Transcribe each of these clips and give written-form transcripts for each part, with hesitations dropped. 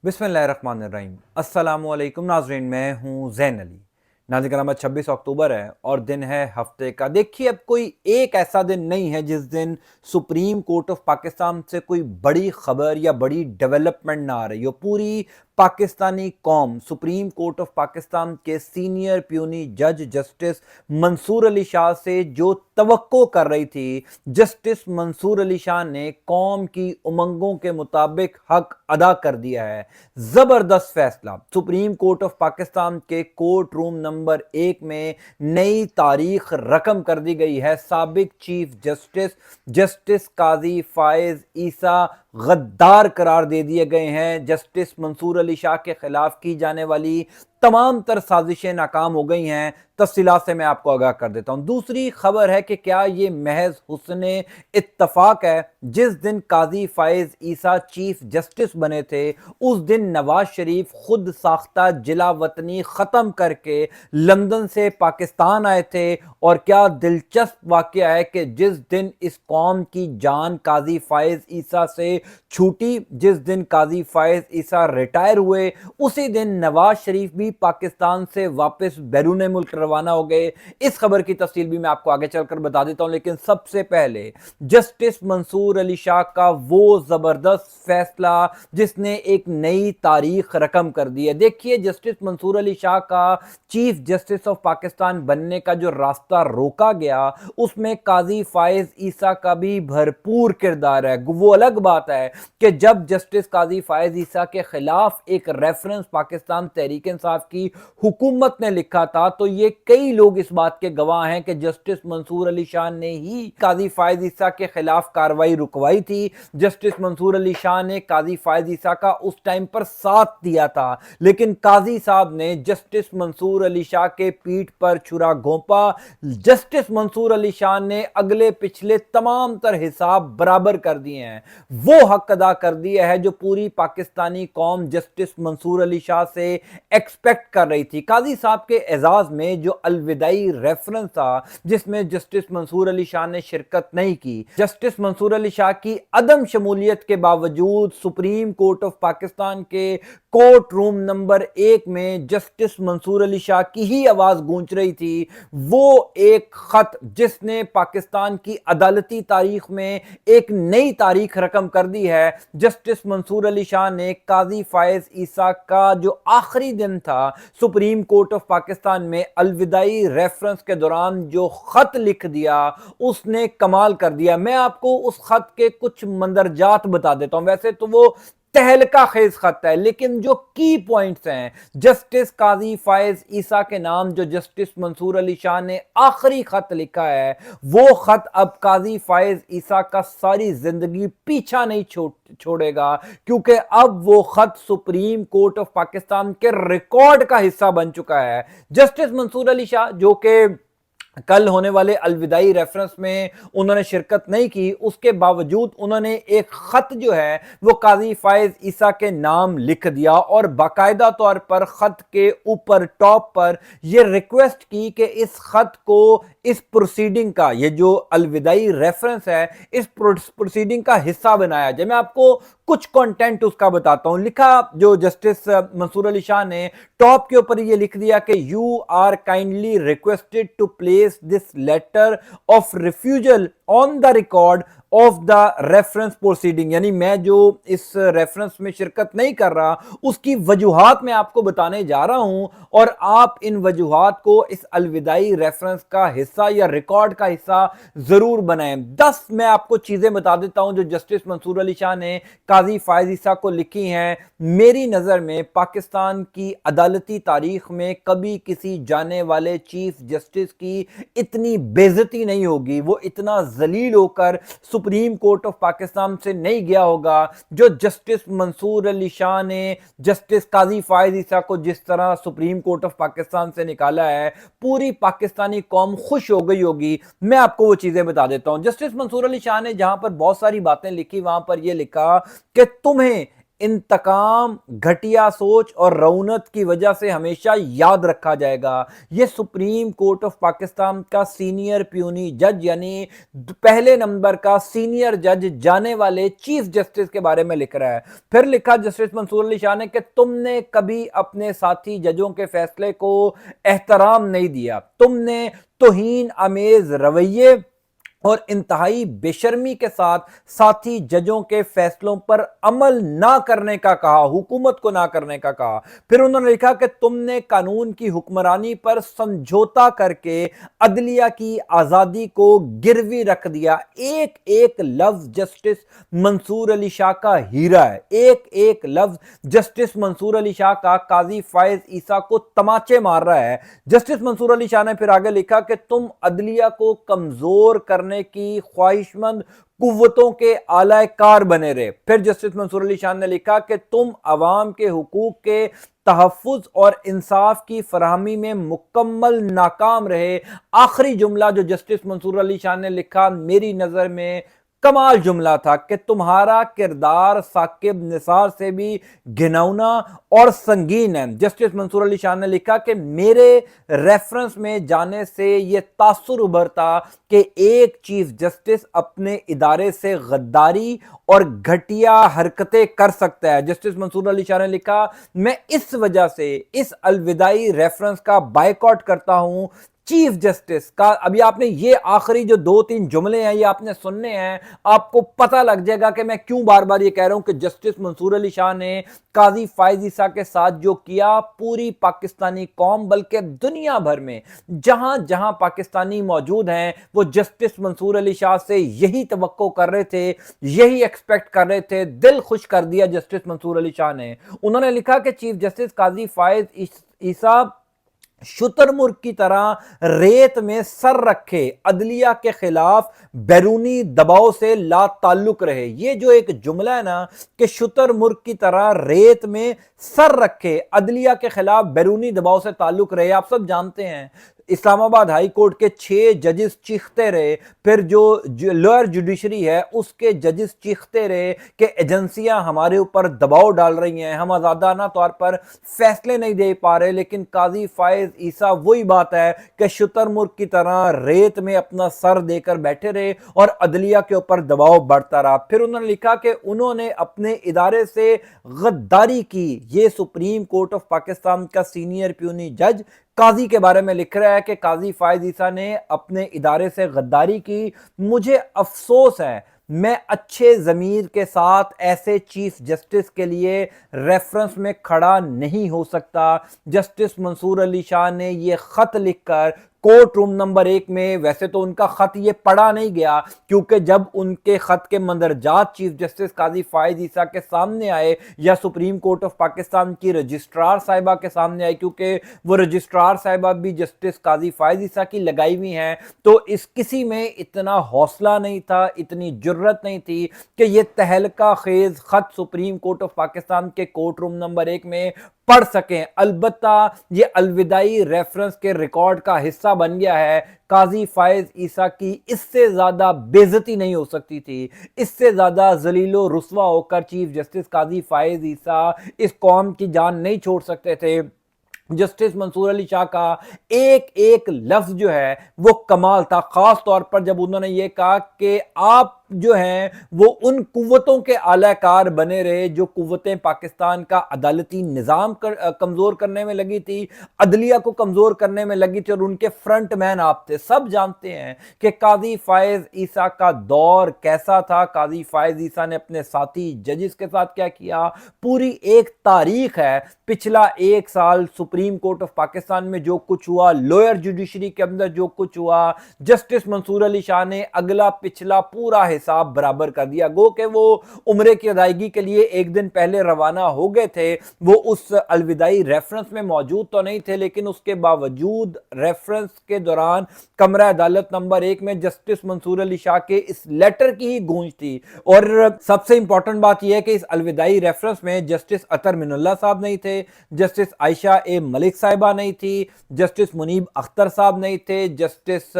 बिस्मिल्लाहिर्रहमानिर्रहीम। अस्सलाम वालेकुम नाज़रीन, मैं हूँ ज़ैन अली। नाज़रीन कराम, 26 अक्टूबर है और दिन है हफ्ते का। देखिए, अब कोई एक ऐसा दिन नहीं है जिस दिन सुप्रीम कोर्ट ऑफ पाकिस्तान से कोई बड़ी खबर या बड़ी डेवलपमेंट ना आ रही हो। पूरी पाकिस्तानी कौम सुप्रीम कोर्ट ऑफ पाकिस्तान के सीनियर प्यूनी जज जस्टिस मंसूर अली शाह से जो तवक्को कर रही थी, जस्टिस मंसूर अली शाह ने कौम की उमंगों के मुताबिक हक अदा कर दिया है। जबरदस्त फैसला। सुप्रीम कोर्ट ऑफ पाकिस्तान के कोर्ट रूम नंबर 1 में नई तारीख रकम कर दी गई है। साबिक चीफ जस्टिस जस्टिस काजी फायज ईसा गद्दार करार दे दिए गए हैं। जस्टिस मंसूर अली शाह के खिलाफ की जाने वाली तमाम तर साजिशें नाकाम हो गई हैं। तफसीलात से मैं आपको आगाह कर देता हूं। दूसरी खबर है कि क्या ये महज हुस्ने इत्तफाक है, जिस दिन काजी फायज ईसा चीफ जस्टिस बने थे उस दिन नवाज शरीफ खुद साख्ता जिला वतनी खत्म करके लंदन से पाकिस्तान आए थे। और क्या दिलचस्प वाकया है कि जिस दिन इस कौम की जान काजी फायज ईसा से छूटी, जिस दिन काजी फायज ईसा रिटायर हुए, उसी दिन नवाज शरीफ भी पाकिस्तान से वापस बैरून मुल्क रवाना हो गए। इस खबर की तफसील भी मैं आपको आगे चलकर बता देता हूं, लेकिन सबसे पहले जस्टिस मंसूर अली शाह का वो जबरदस्त फैसला जिसने एक नई तारीख रकम कर दी है। देखिए, जस्टिस मंसूर अली शाह का चीफ जस्टिस ऑफ पाकिस्तान बनने का जो रास्ता रोका गया, उसमें काजी फायज ईसा का भी भरपूर किरदार है। वो अलग बात है कि जब जस्टिस काजी फायज ईसा के खिलाफ एक रेफरेंस पाकिस्तान तहरीक इंसाफ की हुकूमत ने लिखा था, तो ये कई लोग इस बात के गवाह हैं कि जस्टिस मंसूर अली शाह ने ही काजी फायज ईसा के खिलाफ कार्रवाई रुकवाई थी। जस्टिस मंसूर अली शाह ने काजी फायज ईसा का उस टाइम पर साथ दिया था, लेकिन काजी साहब ने जस्टिस मंसूर अली शाह के पीठ पर छुरा घोंपा। जस्टिस मंसूर अली शाह ने अगले पिछले तमाम तर हिसाब बराबर कर दिए हैं। वो हक अदा कर दिया है जो पूरी पाकिस्तानी कौम जस्टिस मंसूर अली शाह से एक्सपेक्ट कर रही थी। काजी साहब के एजाज में जो अलविदाई रेफरेंस था, जिसमें जस्टिस मंसूर अली शाह ने शिरकत नहीं की, जस्टिस मंसूर अली शाह की अदम शमूलियत के बावजूद सुप्रीम कोर्ट ऑफ पाकिस्तान के कोर्ट रूम नंबर 1 में जस्टिस मंसूर अली शाह की ही आवाज गूंज रही थी। वो एक खत जिसने पाकिस्तान की अदालती तारीख में एक नई तारीख रकम कर दी है। जस्टिस मंसूर अली शाह ने काजी फायज ईसा का जो आखिरी दिन था सुप्रीम कोर्ट ऑफ पाकिस्तान में अलविदाई रेफरेंस के दौरान जो खत लिख दिया, उसने कमाल कर दिया। मैं आपको उस खत के कुछ मंदरजात बता देता हूं। वैसे तो वो तहलका खेज खत है, लेकिन जो की पॉइंट्स हैं, जस्टिस काजी फायज ईसा के नाम जो जस्टिस मंसूर अली शाह ने आखिरी खत लिखा है, वो खत अब काजी फायज ईसा का सारी जिंदगी पीछा नहीं छोड़ेगा, क्योंकि अब वो खत सुप्रीम कोर्ट ऑफ पाकिस्तान के रिकॉर्ड का हिस्सा बन चुका है। जस्टिस मंसूर अली शाह जो कि कल होने वाले अलविदाई रेफरेंस में उन्होंने शिरकत नहीं की, उसके बावजूद उन्होंने एक खत जो है वो काजी फायज ईसा के नाम लिख दिया और बाकायदा तौर पर खत के ऊपर टॉप पर यह रिक्वेस्ट की कि इस खत को, इस प्रोसीडिंग का, ये जो अलविदाई रेफरेंस है, इस प्रोसीडिंग का हिस्सा बनाया जाए। मैं आपको कुछ कंटेंट उसका बताता हूं। लिखा जो जस्टिस मंसूर अली शाह ने टॉप के ऊपर ये लिख दिया कि you are kindly requested to place this letter of refusal on the record of the reference proceeding. यानी मैं जो इस रेफरेंस में शिरकत नहीं कर रहा, उसकी वजूहात मैं आपको बताने जा रहा हूं, और आप इन वजूहात को इस अलविदाई रेफरेंस का हिस्सा या रिकॉर्ड का हिस्सा जरूर बनाएं। 10 मैं आपको चीजें बता देता हूं जो जस्टिस मंसूर अली शाह ने काजी फायज ईसा को लिखी हैं। मेरी नजर में पाकिस्तान की अदालती तारीख में कभी किसी जाने वाले चीफ जस्टिस की इतनी बेइज्जती नहीं होगी, वो इतना जलील होकर सुप्रीम कोर्ट ऑफ पाकिस्तान से नहीं गया होगा जो जस्टिस मंसूर अली शाह ने जस्टिस काजी फायज ईसा को जिस तरह सुप्रीम कोर्ट ऑफ पाकिस्तान से निकाला है। पूरी पाकिस्तानी कौम खुश हो गई होगी। मैं आपको वो चीजें बता देता हूं। जस्टिस मंसूर अली शाह ने जहां पर बहुत सारी बातें लिखी, वहां पर यह लिखा कि तुम्हें इंतकाम, घटिया सोच और रौनत की वजह से हमेशा याद रखा जाएगा। ये सुप्रीम कोर्ट ऑफ पाकिस्तान का सीनियर प्यूनी जज यानी पहले नंबर का सीनियर जज जाने वाले चीफ जस्टिस के बारे में लिख रहा है। फिर लिखा जस्टिस मंसूर अली शाह ने कि तुमने कभी अपने साथी जजों के फैसले को एहतराम नहीं दिया, तुमने तौहीन आमेज रवैये और इंतहाई बेशर्मी के साथ साथी जजों के फैसलों पर अमल ना करने का कहा, हुकूमत को ना करने का कहा। फिर उन्होंने लिखा कि तुमने कानून की हुक्मरानी पर समझौता करके अदलिया की आजादी को गिरवी रख दिया। एक एक लफ्ज जस्टिस मंसूर अली शाह का हीरा है, एक एक लफ्ज जस्टिस मंसूर अली शाह का काजी फायज ईसा को तमाचे मार रहा है। जस्टिस मंसूर अली शाह ने फिर आगे लिखा कि तुम अदलिया को कमजोर करने की ख्वाहिशमंद कुव्वतों के आलाकार बने रहे। फिर जस्टिस मंसूर अली शाह ने लिखा कि तुम अवाम के हुकूक के तहफ़्फ़ुज़ और इंसाफ की फराहमी में मुकम्मल नाकाम रहे। आखिरी जुमला जो जस्टिस मंसूर अली शाह ने लिखा मेरी नज़र में कमाल जुमला था कि तुम्हारा किरदार साकिब निसार से भी घिनौना और संगीन है। जस्टिस मंसूर अली शाह ने लिखा कि मेरे रेफरेंस में जाने से यह तासुर उभरता कि एक चीफ जस्टिस अपने इदारे से गद्दारी और घटिया हरकतें कर सकता है। जस्टिस मंसूर अली शाह ने लिखा मैं इस वजह से इस अलविदाई रेफरेंस का बायकॉट करता हूं चीफ जस्टिस का। अभी आपने ये आखिरी जो 2-3 जुमले हैं ये आपने सुनने हैं, आपको पता लग जाएगा कि मैं क्यों बार बार ये कह रहा हूं कि जस्टिस मंसूर अली शाह ने काजी फायज ईसा के साथ जो किया पूरी पाकिस्तानी कौम बल्कि दुनिया भर में जहां जहां पाकिस्तानी मौजूद हैं वो जस्टिस मंसूर अली शाह से यही तवक्को कर रहे थे, यही एक्सपेक्ट कर रहे थे। दिल खुश कर दिया जस्टिस मंसूर अली शाह ने। उन्होंने लिखा कि चीफ जस्टिस काजी फायज ईसा शुतुरमुर्ग की तरह रेत में सर रखे अदलिया के खिलाफ बैरूनी दबाव से ला ताल्लुक रहे। ये जो एक जुमला है ना कि शुतुरमुर्ग की तरह रेत में सर रखे अदलिया के खिलाफ बैरूनी दबाव से ताल्लुक रहे, आप सब जानते हैं इस्लामाबाद हाई कोर्ट के 6 जजेस चीखते रहे, फिर जो लोअर जुडिशरी है उसके जजेस चीखते रहे कि एजेंसियां हमारे ऊपर दबाव डाल रही हैं, हम आज़ादाना तौर पर फैसले नहीं दे पा रहे। लेकिन काजी फायज ईसा वही बात है कि शुतुरमुर्ग की तरह रेत में अपना सर देकर बैठे रहे और अदलिया के ऊपर दबाव बढ़ता रहा। फिर उन्होंने लिखा कि उन्होंने अपने इदारे से गद्दारी की। ये सुप्रीम कोर्ट ऑफ पाकिस्तान का सीनियर प्यूनी जज काजी के बारे में लिख रहा है कि काजी फायज ईसा ने अपने इदारे से गद्दारी की। मुझे अफसोस है मैं अच्छे ज़मीर के साथ ऐसे चीफ जस्टिस के लिए रेफरेंस में खड़ा नहीं हो सकता। जस्टिस मंसूर अली शाह ने यह ख़त लिखकर कोर्ट रूम नंबर 1 में, वैसे तो उनका खत ये पढ़ा नहीं गया क्योंकि जब उनके खत के मंदरजात चीफ जस्टिस काजी फायज ईसा के सामने आए या सुप्रीम कोर्ट ऑफ पाकिस्तान की रजिस्ट्रार साहिबा के सामने आए, क्योंकि वो रजिस्ट्रार साहिबा भी जस्टिस काजी फायज ईसा की लगाई हुई हैं, तो इस किसी में इतना हौसला नहीं था, इतनी जुर्रत नहीं थी कि ये तहलका खेज खत सुप्रीम कोर्ट ऑफ पाकिस्तान के कोर्ट रूम नंबर 1 में पढ़ सकें। अलबत्ता ये अलविदाई रेफरेंस के रिकॉर्ड का हिस्सा बन गया है। काजी फायज ईसा की इससे ज्यादा बेइज्जती नहीं हो सकती थी, इससे ज्यादा जलीलो रुस्वा होकर चीफ जस्टिस काजी फायज ईसा इस कौम की जान नहीं छोड़ सकते थे। जस्टिस मंसूर अली शाह का एक एक लफ्ज जो है वो कमाल था, खास तौर पर जब उन्होंने ये कहा कि आप जो हैं वो उन कुव्वतों के आलाकार बने रहे जो कुव्वतें पाकिस्तान का अदालती निज़ाम कमज़ोर करने में लगी थी, अदलिया को कमज़ोर करने में लगी थी और उनके फ्रंट मैन आप थे। सब जानते हैं कि काजी फायज ईसा का दौर कैसा था, काजी फायज ईसा ने अपने साथी जजिस के साथ क्या किया, पूरी एक तारीख है। पिछला 1 साल सुप्रीम कोर्ट ऑफ पाकिस्तान में जो कुछ हुआ, लोअर जुडिशरी के अंदर जो कुछ हुआ, जस्टिस मंसूर अली शाह ने अगला पिछला पूरा हिसाब बराबर कर दिया। गो कि वो उम्रे की अदायगी के लिए एक दिन पहले रवाना हो गए थे, वो उस अलविदाई रेफरेंस में मौजूद तो नहीं थे, लेकिन उसके बावजूद रेफरेंस के दौरान कमरा अदालत नंबर 1 में जस्टिस मंसूर अली शाह के इस लेटर की ही गूंज थी। और सबसे इंपॉर्टेंट बात यह है कि इस अलविदाई रेफरेंस में जस्टिस अतर मिनुल्लाह साहब नहीं थे, जस्टिस आयशा ए मलिक साहिबा नहीं थी, जस्टिस मुनीब अख्तर साहब नहीं थे, जस्टिस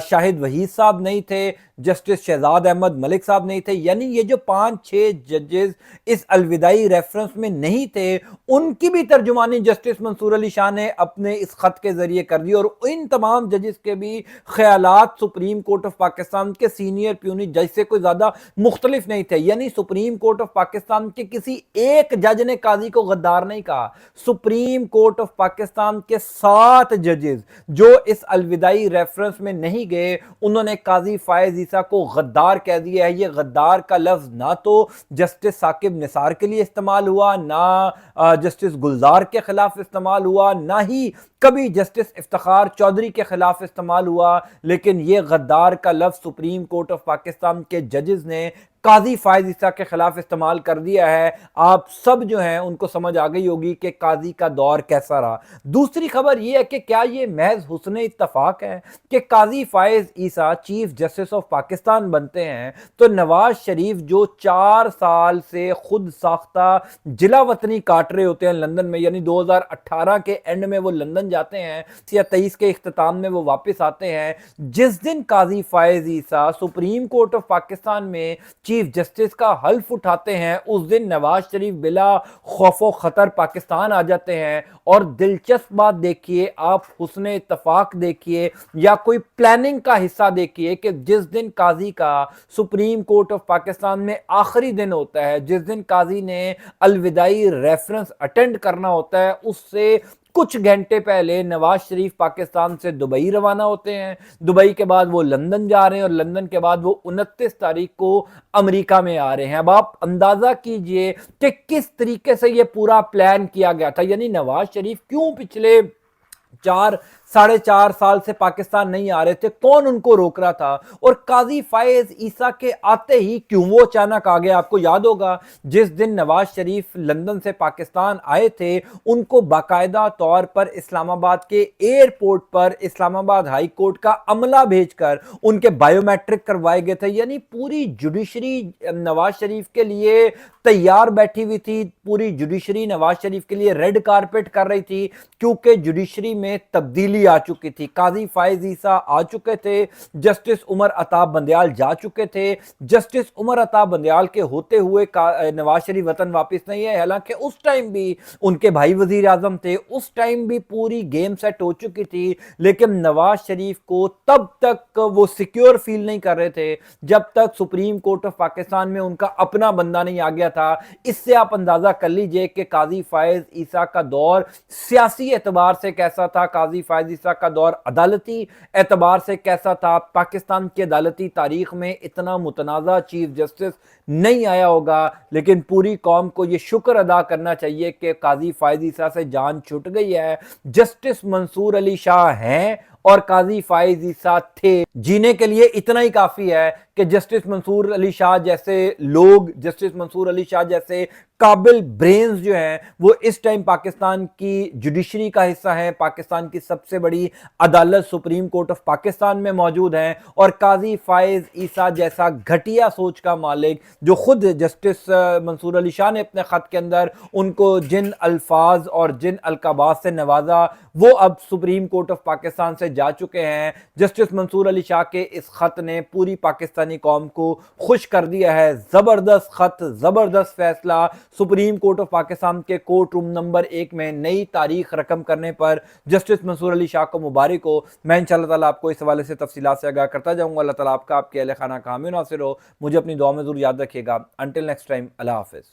शाहिद वहीद साहब नहीं थे, जस्टिस शहजाद अहमद मलिक साहब नहीं थे, यानी ये जो 5-6 जजेस इस अलविदाई रेफरेंस में नहीं थे, उनकी भी तर्जुमानी जस्टिस मंसूर अली शाह ने अपने इस खत के जरिए कर दी। और इन तमाम जजेस के भी ख्यालात सुप्रीम कोर्ट ऑफ पाकिस्तान के सीनियर प्यूनी जज से कोई ज्यादा मुख्तलिफ नहीं थे। यानी सुप्रीम कोर्ट ऑफ पाकिस्तान के किसी एक जज ने काजी को गद्दार नहीं कहा। सुप्रीम कोर्ट ऑफ पाकिस्तान के 7 जजेस जो इस अलविदाई रेफरेंस में नहीं गए, उन्होंने काजी फायज ईसा को गद्दार कह दिया है। ये गद्दार का लफ्ज ना तो जस्टिस साकिब निसार के लिए इस्तेमाल हुआ, ना जस्टिस गुलजार के खिलाफ इस्तेमाल हुआ, ना ही कभी जस्टिस इफ्तिखार चौधरी के खिलाफ इस्तेमाल हुआ, लेकिन ये गद्दार का लफ्ज सुप्रीम कोर्ट ऑफ पाकिस्तान के जजेस ने काजी फायज ईसा के खिलाफ इस्तेमाल कर दिया है। आप सब जो हैं उनको समझ आ गई होगी कि काजी का दौर कैसा रहा। दूसरी खबर यह है कि क्या ये महज हुस्न इत्तफाक है कि काजी फायज ईसा चीफ जस्टिस ऑफ पाकिस्तान बनते हैं तो नवाज शरीफ जो 4 साल से खुद साख्ता जिला वतनी काट रहे होते हैं लंदन में, यानी 2018 के एंड में वो लंदन जाते हैं या 23 के इख्तिताम में वो वापस आते हैं, जिस दिन काजी फायज ईसा सुप्रीम कोर्ट ऑफ पाकिस्तान में चीफ जस्टिस का हल्फ उठाते हैं, उस दिन नवाज शरीफ बिला खौफो खतर पाकिस्तान आ जाते हैं। और दिलचस्प बात देखिए, आप हुस्न इत्तफाक देखिए या कोई प्लानिंग का हिस्सा देखिए कि जिस दिन काजी का सुप्रीम कोर्ट ऑफ पाकिस्तान में आखिरी दिन होता है, जिस दिन काजी ने अलविदाई रेफरेंस अटेंड करना होता है, उससे कुछ घंटे पहले नवाज शरीफ पाकिस्तान से दुबई रवाना होते हैं। दुबई के बाद वो लंदन जा रहे हैं और लंदन के बाद वो 29 तारीख को अमेरिका में आ रहे हैं। अब आप अंदाजा कीजिए कि किस तरीके से ये पूरा प्लान किया गया था। यानी नवाज शरीफ क्यों पिछले 4-4.5 साल से पाकिस्तान नहीं आ रहे थे, कौन उनको रोक रहा था, और काजी फायज ईसा के आते ही क्यों वो अचानक आ गए। आपको याद होगा जिस दिन नवाज शरीफ लंदन से पाकिस्तान आए थे, उनको बाकायदा तौर पर इस्लामाबाद के एयरपोर्ट पर इस्लामाबाद हाई कोर्ट का अमला भेजकर उनके बायोमेट्रिक करवाए गए थे। यानी पूरी जुडिशरी नवाज शरीफ के लिए तैयार बैठी हुई थी, पूरी जुडिशरी नवाज शरीफ के लिए रेड कारपेट कर रही थी, क्योंकि जुडिशरी में तब्दीली आ चुकी थी। काजी फायज ईसा आ चुके थे, जस्टिस उमर अता बंदयाल जा चुके थे। जस्टिस उमर अता बंदयाल के होते हुए नवाज शरीफ वतन वापस नहीं है, हालांकि उस टाइम भी उनके भाई वजीर आजम थे, उस टाइम भी पूरी गेम सेट हो चुकी थी। लेकिन नवाज शरीफ को तब तक वो सिक्योर फील नहीं कर रहे थे जब तक सुप्रीम कोर्ट ऑफ पाकिस्तान में उनका अपना बंदा नहीं आ गया था। इससे आप अंदाजा कर लीजिए कि काजी फायज ईसा का दौर सियासी एतबार से कैसा था, काजी फायज ईसा का दौर अदालती एतबार से कैसा था। पाकिस्तान की अदालती तारीख में इतना मुतनाज़ा चीफ जस्टिस नहीं आया होगा, लेकिन पूरी कौम को यह शुक्र अदा करना चाहिए कि काजी फायज ईसा से जान छूट गई है। जस्टिस मंसूर अली शाह हैं और काजी फायज ईसा थे, जीने के लिए इतना ही काफी है कि जस्टिस मंसूर अली शाह जैसे लोग, जस्टिस मंसूर अली शाह जैसे काबिल ब्रेन्स जो हैं, वो इस टाइम पाकिस्तान की जुडिशरी का हिस्सा हैं। पाकिस्तान की सबसे बड़ी अदालत सुप्रीम कोर्ट ऑफ पाकिस्तान में मौजूद हैं। और काजी फायज ईसा जैसा घटिया सोच का मालिक, जो खुद जस्टिस मंसूर अली शाह ने अपने खत के अंदर उनको जिन अल्फाज और जिन अलकाबाज से नवाजा, वो अब सुप्रीम कोर्ट ऑफ पाकिस्तान से जा चुके हैं। जस्टिस मंसूर अली शाह के इस खत ने पूरी पाकिस्तानी कौम को खुश कर दिया है। जबरदस्त खत, जबरदस्त फैसला। सुप्रीम कोर्ट ऑफ पाकिस्तान के कोर्ट रूम नंबर 1 में नई तारीख रकम करने पर जस्टिस मंसूर अली शाह को मुबारक हो। मैं इंशाअल्लाह ताला आपको इस हवाले से तफसीलात से आगाह करता जाऊंगा। अल्लाह ताला आपका, आपके अहले खाना का हामी नासिर हो। मुझे अपनी दुआ में जरूर याद रखिएगा। अंटिल नेक्स्ट टाइम, अल्लाह हाफिज।